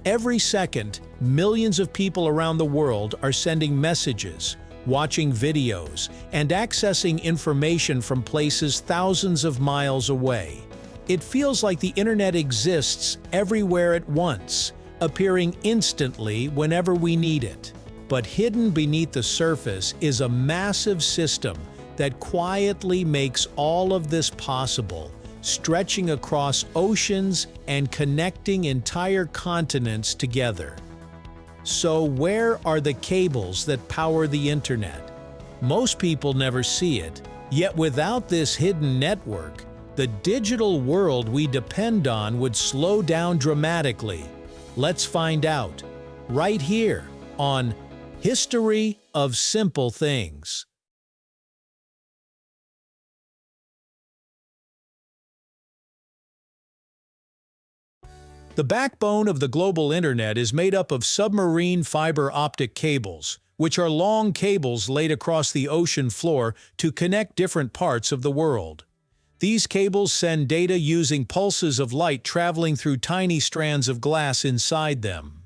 Every second, millions of people around the world are sending messages, watching videos, and accessing information from places thousands of miles away. It feels like the internet exists everywhere at once, appearing instantly whenever we need it. But hidden beneath the surface is a massive system that quietly makes all of this possible, stretching across oceans and connecting entire continents together. So where are the cables that power the internet? Most people never see it, yet without this hidden network, the digital world we depend on would slow down dramatically. Let's find out, right here on History of Simple Things. The backbone of the global internet is made up of submarine fiber optic cables, which are long cables laid across the ocean floor to connect different parts of the world. These cables send data using pulses of light traveling through tiny strands of glass inside them.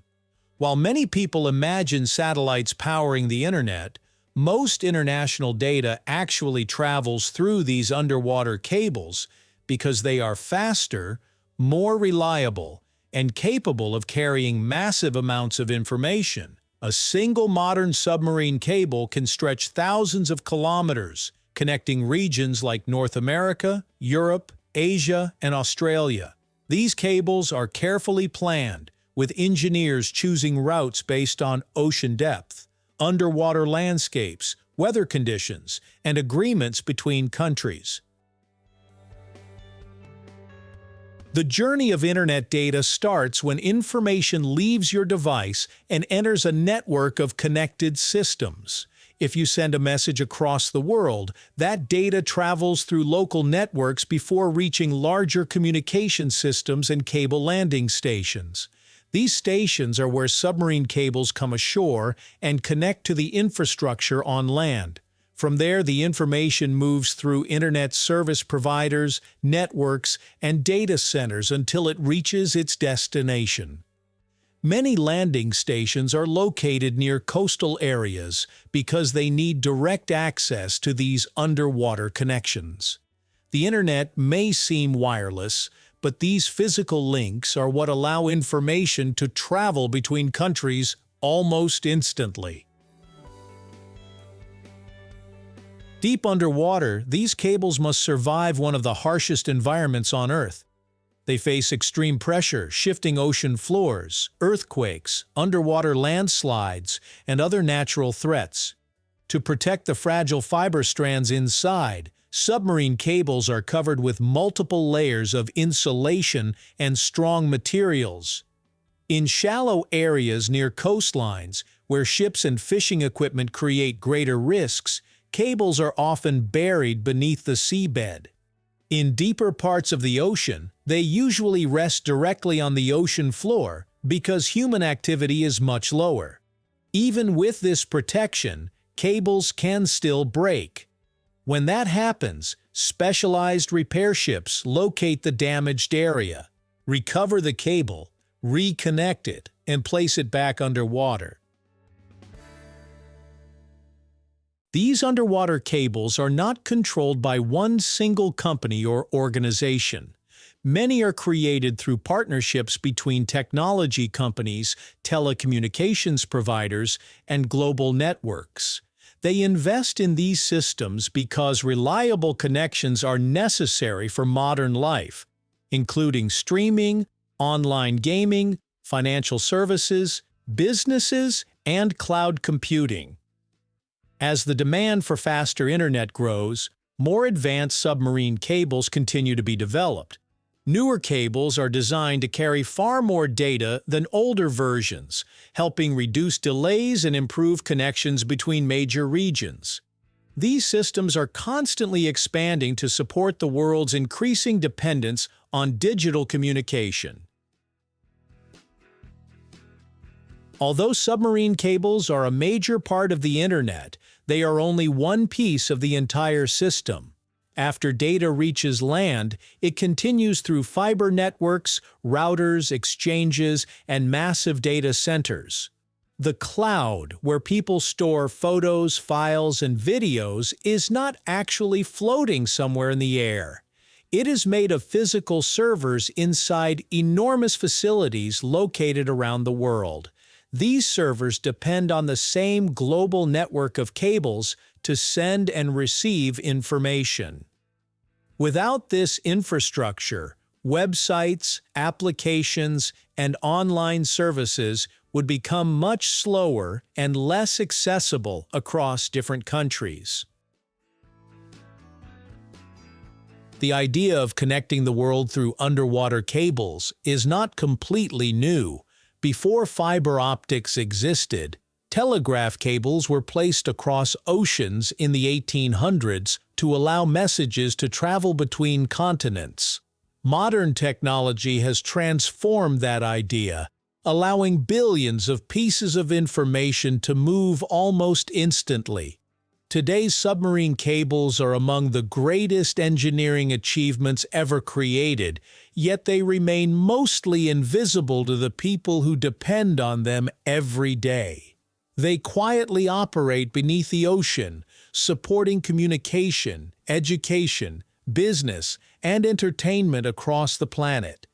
While many people imagine satellites powering the internet, most international data actually travels through these underwater cables because they are faster, more reliable, and capable of carrying massive amounts of information. A single modern submarine cable can stretch thousands of kilometers, connecting regions like North America, Europe, Asia, and Australia. These cables are carefully planned, with engineers choosing routes based on ocean depth, underwater landscapes, weather conditions, and agreements between countries. The journey of internet data starts when information leaves your device and enters a network of connected systems. If you send a message across the world, that data travels through local networks before reaching larger communication systems and cable landing stations. These stations are where submarine cables come ashore and connect to the infrastructure on land. From there, the information moves through internet service providers, networks, and data centers until it reaches its destination. Many landing stations are located near coastal areas because they need direct access to these underwater connections. The internet may seem wireless, but these physical links are what allow information to travel between countries almost instantly. Deep underwater, these cables must survive one of the harshest environments on Earth. They face extreme pressure, shifting ocean floors, earthquakes, underwater landslides, and other natural threats. To protect the fragile fiber strands inside, submarine cables are covered with multiple layers of insulation and strong materials. In shallow areas near coastlines, where ships and fishing equipment create greater risks, cables are often buried beneath the seabed. In deeper parts of the ocean, they usually rest directly on the ocean floor because human activity is much lower. Even with this protection, cables can still break. When that happens, specialized repair ships locate the damaged area, recover the cable, reconnect it, and place it back underwater. These underwater cables are not controlled by one single company or organization. Many are created through partnerships between technology companies, telecommunications providers, and global networks. They invest in these systems because reliable connections are necessary for modern life, including streaming, online gaming, financial services, businesses, and cloud computing. As the demand for faster internet grows, more advanced submarine cables continue to be developed. Newer cables are designed to carry far more data than older versions, helping reduce delays and improve connections between major regions. These systems are constantly expanding to support the world's increasing dependence on digital communication. Although submarine cables are a major part of the internet, they are only one piece of the entire system. After data reaches land, it continues through fiber networks, routers, exchanges, and massive data centers. The cloud, where people store photos, files, and videos, is not actually floating somewhere in the air. It is made of physical servers inside enormous facilities located around the world. These servers depend on the same global network of cables to send and receive information. Without this infrastructure, websites, applications, and online services would become much slower and less accessible across different countries. The idea of connecting the world through underwater cables is not completely new. Before fiber optics existed, telegraph cables were placed across oceans in the 1800s to allow messages to travel between continents. Modern technology has transformed that idea, allowing billions of pieces of information to move almost instantly. Today's submarine cables are among the greatest engineering achievements ever created, yet they remain mostly invisible to the people who depend on them every day. They quietly operate beneath the ocean, supporting communication, education, business, and entertainment across the planet.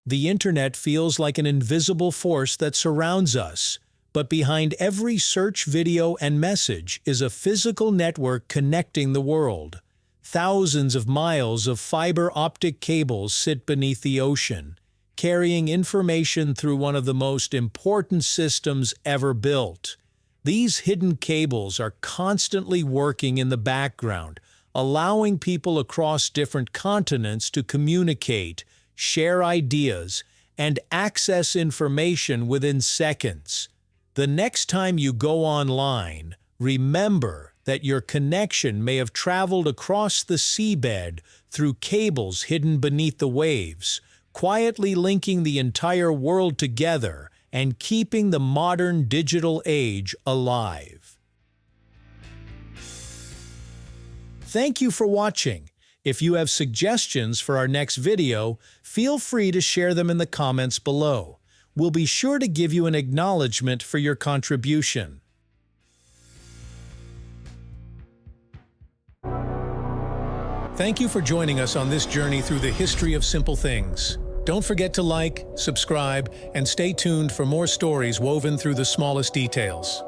The internet feels like an invisible force that surrounds us, but behind every search, video, and message is a physical network connecting the world. Thousands of miles of fiber optic cables sit beneath the ocean, carrying information through one of the most important systems ever built. These hidden cables are constantly working in the background, allowing people across different continents to communicate, share ideas, and access information within seconds. The next time you go online, remember that your connection may have traveled across the seabed through cables hidden beneath the waves, quietly linking the entire world together and keeping the modern digital age alive. Thank you for watching. If you have suggestions for our next video, feel free to share them in the comments below. We'll be sure to give you an acknowledgement for your contribution. Thank you for joining us on this journey through the history of simple things. Don't forget to like, subscribe, and stay tuned for more stories woven through the smallest details.